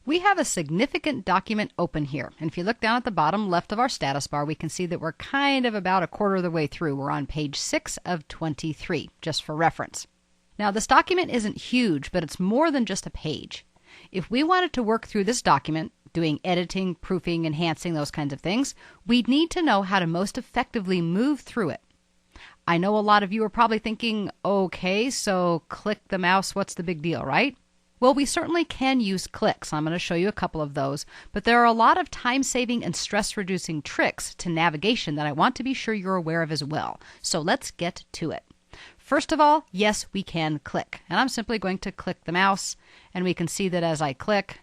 We have a significant document open here, and if you look down at the bottom left of our status bar, we can see that we're kind of about a quarter of the way through. We're on page 6 of 23, just for reference. Now, this document isn't huge, but it's more than just a page. If we wanted to work through this document, doing editing, proofing, enhancing, those kinds of things, we'd need to know how to most effectively move through it. I know a lot of you are probably thinking, okay, so click the mouse, what's the big deal, right? Well, we certainly can use clicks. I'm going to show you a couple of those, but there are a lot of time-saving and stress-reducing tricks to navigation that I want to be sure you're aware of as well. So let's get to it. First of all, yes, we can click. And I'm simply going to click the mouse, and we can see that as I click,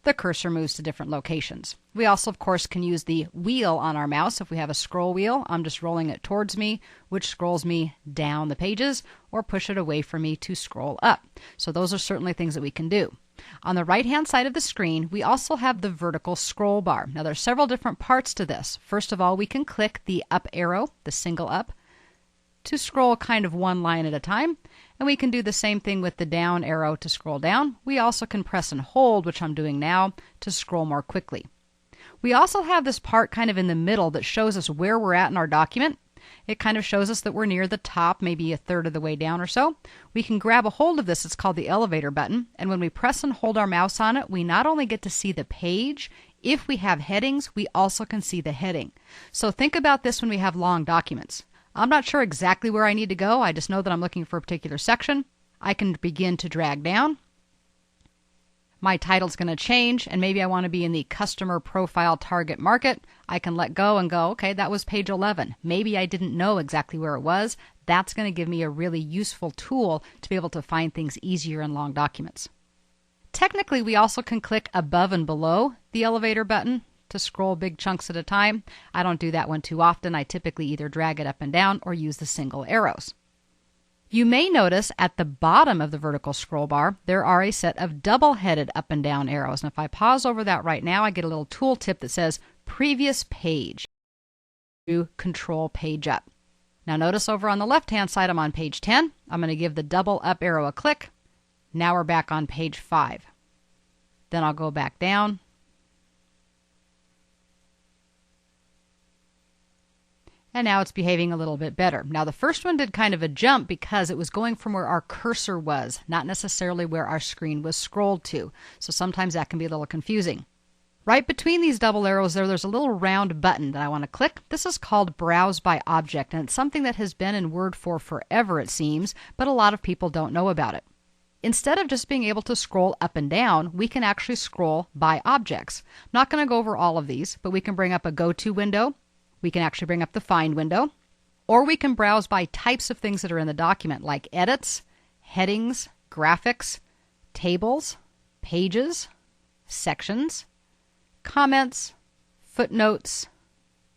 the cursor moves to different locations. We also, of course, can use the wheel on our mouse. If we have a scroll wheel, I'm just rolling it towards me, which scrolls me down the pages, or push it away from me to scroll up. So those are certainly things that we can do. On the right-hand side of the screen, we also have the vertical scroll bar. Now, there are several different parts to this. First of all, we can click the up arrow, the single up, to scroll kind of one line at a time. And we can do the same thing with the down arrow to scroll down. We also can press and hold, which I'm doing now, to scroll more quickly. We also have this part kind of in the middle that shows us where we're at in our document. It kind of shows us that we're near the top, maybe a third of the way down or so. We can grab a hold of this. It's called the elevator button. And when we press and hold our mouse on it, we not only get to see the page, if we have headings, we also can see the heading. So think about this when we have long documents. I'm not sure exactly where I need to go. I just know that I'm looking for a particular section. I can begin to drag down. My title's going to change, and maybe I want to be in the customer profile target market. I can let go and go, okay, that was page 11. Maybe I didn't know exactly where it was. That's going to give me a really useful tool to be able to find things easier in long documents. Technically, we also can click above and below the elevator button to scroll big chunks at a time. I don't do that one too often. I typically either drag it up and down or use the single arrows. You may notice at the bottom of the vertical scroll bar, there are a set of double-headed up and down arrows. And if I pause over that right now, I get a little tooltip that says previous page to control page up. Now notice over on the left-hand side, I'm on page 10. I'm going to give the double up arrow a click. Now we're back on page 5. Then I'll go back down. And now it's behaving a little bit better. Now the first one did kind of a jump because it was going from where our cursor was, not necessarily where our screen was scrolled to. So sometimes that can be a little confusing. Right between these double arrows there's a little round button that I want to click. This is called Browse by Object, and it's something that has been in Word for forever, it seems, but a lot of people don't know about it. Instead of just being able to scroll up and down, we can actually scroll by objects. I'm not going to go over all of these, but we can bring up a go-to window. We can actually bring up the Find window, or we can browse by types of things that are in the document, like edits, headings, graphics, tables, pages, sections, comments, footnotes,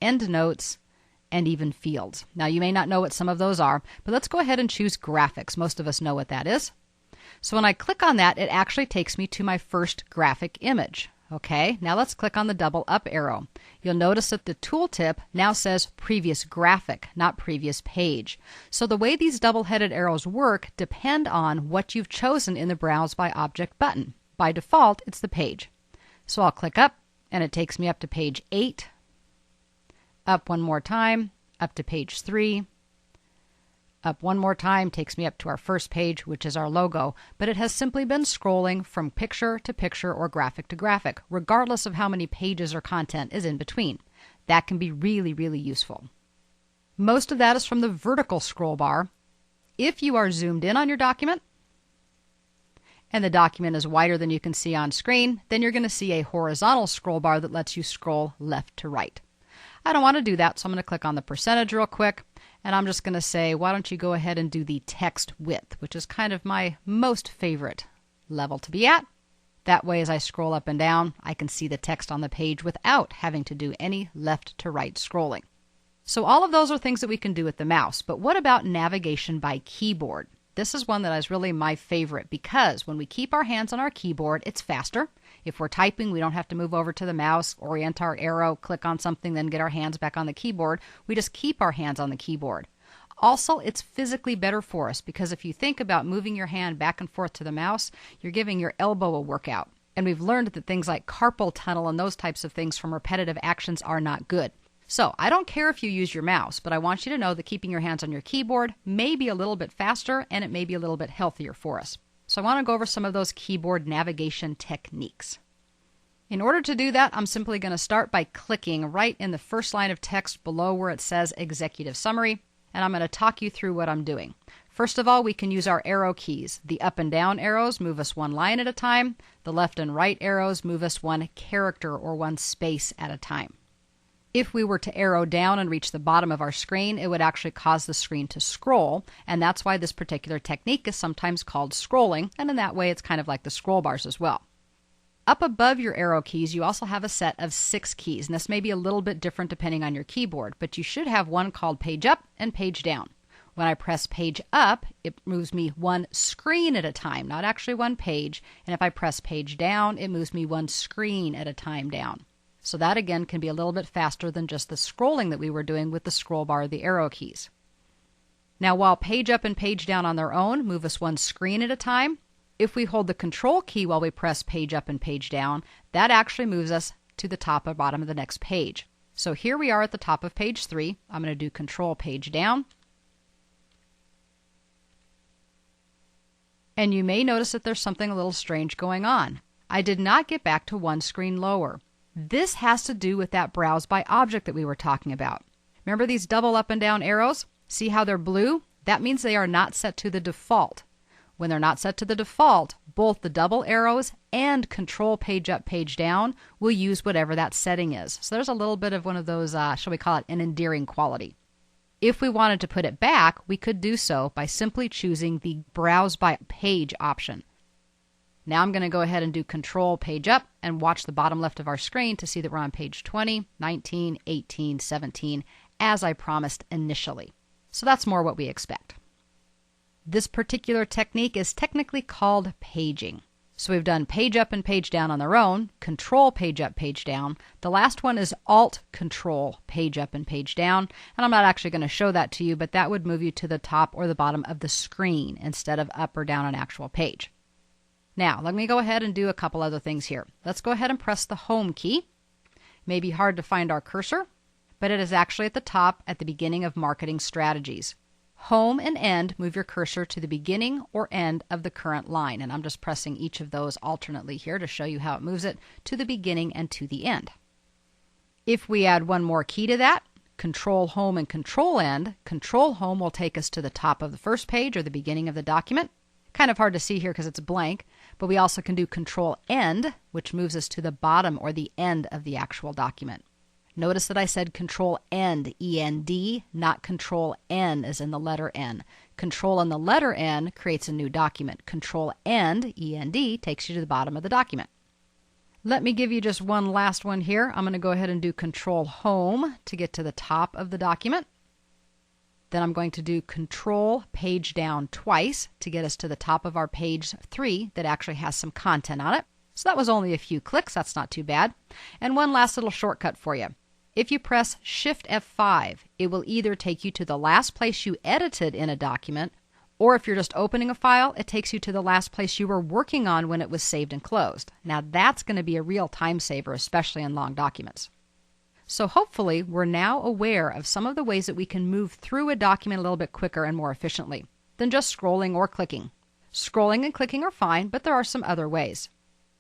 endnotes, and even fields. Now, you may not know what some of those are, but let's go ahead and choose graphics. Most of us know what that is. So when I click on that, it actually takes me to my first graphic image. Okay, now let's click on the double up arrow. You'll notice that the tooltip now says previous graphic, not previous page. So the way these double-headed arrows work depend on what you've chosen in the Browse by Object button. By default, it's the page. So I'll click up, and it takes me up to page 8, up one more time, up to page 3, up one more time, takes me up to our first page, which is our logo, but it has simply been scrolling from picture to picture or graphic to graphic, regardless of how many pages or content is in between. That can be really, really useful. Most of that is from the vertical scroll bar. If you are zoomed in on your document, and the document is wider than you can see on screen, then you're going to see a horizontal scroll bar that lets you scroll left to right. I don't want to do that, so I'm going to click on the percentage real quick. And I'm just going to say, why don't you go ahead and do the text width, which is kind of my most favorite level to be at. That way, as I scroll up and down, I can see the text on the page without having to do any left to right scrolling. So all of those are things that we can do with the mouse. But what about navigation by keyboard? This is one that is really my favorite because when we keep our hands on our keyboard, it's faster. If we're typing, we don't have to move over to the mouse, orient our arrow, click on something, then get our hands back on the keyboard. We just keep our hands on the keyboard. Also, it's physically better for us because if you think about moving your hand back and forth to the mouse, you're giving your elbow a workout. And we've learned that things like carpal tunnel and those types of things from repetitive actions are not good. So I don't care if you use your mouse, but I want you to know that keeping your hands on your keyboard may be a little bit faster and it may be a little bit healthier for us. So I want to go over some of those keyboard navigation techniques. In order to do that, I'm simply going to start by clicking right in the first line of text below where it says Executive Summary, and I'm going to talk you through what I'm doing. First of all, we can use our arrow keys. The up and down arrows move us one line at a time. The left and right arrows move us one character or one space at a time. If we were to arrow down and reach the bottom of our screen, it would actually cause the screen to scroll, and that's why this particular technique is sometimes called scrolling, and in that way it's kind of like the scroll bars as well. Up above your arrow keys, you also have a set of 6 keys, and this may be a little bit different depending on your keyboard, but you should have one called page up and page down. When I press page up, it moves me one screen at a time, not actually one page, and if I press page down, it moves me one screen at a time down. So that again can be a little bit faster than just the scrolling that we were doing with the scroll bar of the arrow keys. Now while page up and page down on their own move us one screen at a time, if we hold the control key while we press page up and page down, that actually moves us to the top or bottom of the next page. So here we are at the top of page 3. I'm going to do control page down. And you may notice that there's something a little strange going on. I did not get back to one screen lower. This has to do with that browse by object that we were talking about. Remember these double up and down arrows? See how they're blue? That means they are not set to the default. When they're not set to the default, both the double arrows and control page up, page down will use whatever that setting is. So there's a little bit of one of those, shall we call it, an endearing quality. If we wanted to put it back, we could do so by simply choosing the browse by page option. Now I'm going to go ahead and do control page up and watch the bottom left of our screen to see that we're on page 20, 19, 18, 17, as I promised initially. So that's more what we expect. This particular technique is technically called paging. So we've done page up and page down on their own, control page up, page down. The last one is alt control page up and page down. And I'm not actually going to show that to you, but that would move you to the top or the bottom of the screen instead of up or down an actual page. Now, let me go ahead and do a couple other things here. Let's go ahead and press the home key. It may be hard to find our cursor, but it is actually at the top at the beginning of marketing strategies. Home and end move your cursor to the beginning or end of the current line. And I'm just pressing each of those alternately here to show you how it moves it to the beginning and to the end. If we add one more key to that, control home and control end, control home will take us to the top of the first page or the beginning of the document. Kind of hard to see here because it's blank, but we also can do control end, which moves us to the bottom or the end of the actual document. Notice that I said control end, E-N-D, not control N as in the letter N. Control and the letter N creates a new document. Control end, E-N-D, takes you to the bottom of the document. Let me give you just one last one here. I'm going to go ahead and do control home to get to the top of the document. Then I'm going to do control page down twice to get us to the top of our page 3 that actually has some content on it. So that was only a few clicks. That's not too bad. And one last little shortcut for you. If you press Shift F5, it will either take you to the last place you edited in a document, or if you're just opening a file, it takes you to the last place you were working on when it was saved and closed. Now that's going to be a real time saver, especially in long documents. So hopefully we're now aware of some of the ways that we can move through a document a little bit quicker and more efficiently than just scrolling or clicking. Scrolling and clicking are fine, but there are some other ways.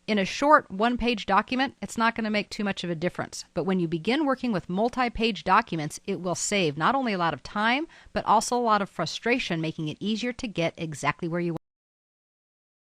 In a short one-page document, it's not going to make too much of a difference. But when you begin working with multi-page documents, it will save not only a lot of time, but also a lot of frustration, making it easier to get exactly where you want.